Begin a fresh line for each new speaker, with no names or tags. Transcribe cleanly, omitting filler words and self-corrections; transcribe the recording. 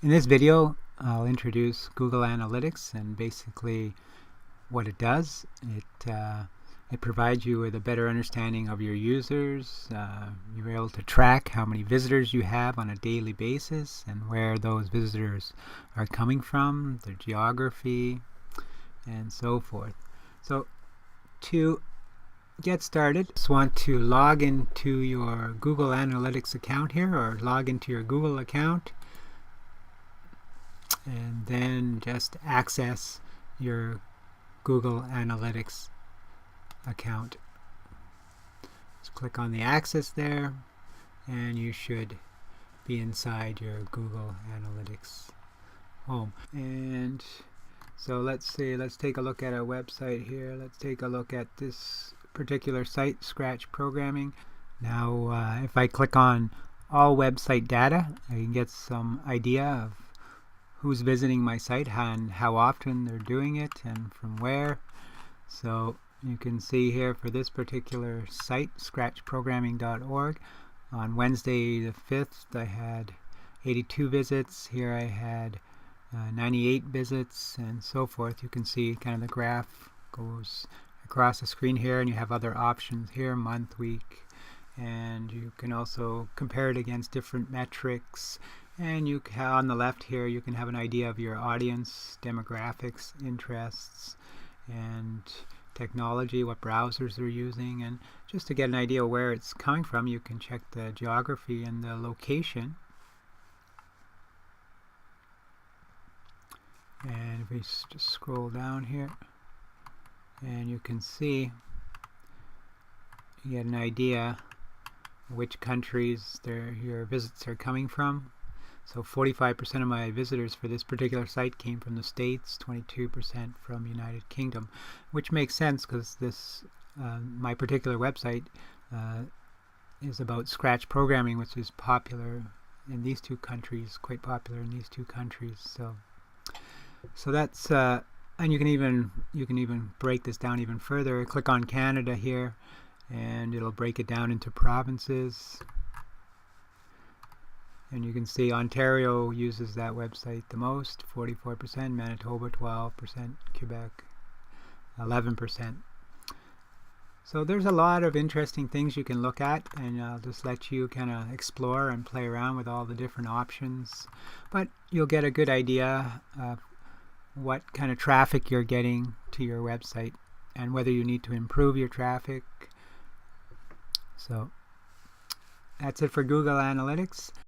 In this video, I'll introduce Google Analytics and basically what it does. It provides you with a better understanding of your users. You're able to track how many visitors you have on a daily basis and where those visitors are coming from, their geography, and so forth. So to get started, just want to log into your Google Analytics account here, or log into your Google account, and then just access your Google Analytics account. Just click on the Access there, and you should be inside your Google Analytics home. And so let's take a look at our website here. Let's take a look at this particular site, Scratch Programming. Now if I click on all website data, I can get some idea of who's visiting my site and how often they're doing it and from where. So you can see here for this particular site, scratchprogramming.org, on Wednesday the 5th I had 82 visits. Here I had 98 visits, and so forth. You can see kind of the graph goes across the screen here, and you have other options here, month, week, and you can also compare it against different metrics. And you can, on the left here, you can have an idea of your audience, demographics, interests, and technology, what browsers they're using. And just to get an idea of where it's coming from, you can check the geography and the location. And if we just scroll down here, and you can see, you get an idea which countries your visits are coming from. So 45% of my visitors for this particular site came from the States, 22% from United Kingdom, which makes sense because this my particular website is about Scratch programming, which is popular in these two countries, quite popular in these two countries. So that's and you can even break this down even further. Click on Canada here, and it'll break it down into provinces. And you can see Ontario uses that website the most, 44%, Manitoba 12%, Quebec 11%. So there's a lot of interesting things you can look at, and I'll just let you kind of explore and play around with all the different options. But you'll get a good idea of what kind of traffic you're getting to your website and whether you need to improve your traffic. So that's it for Google Analytics.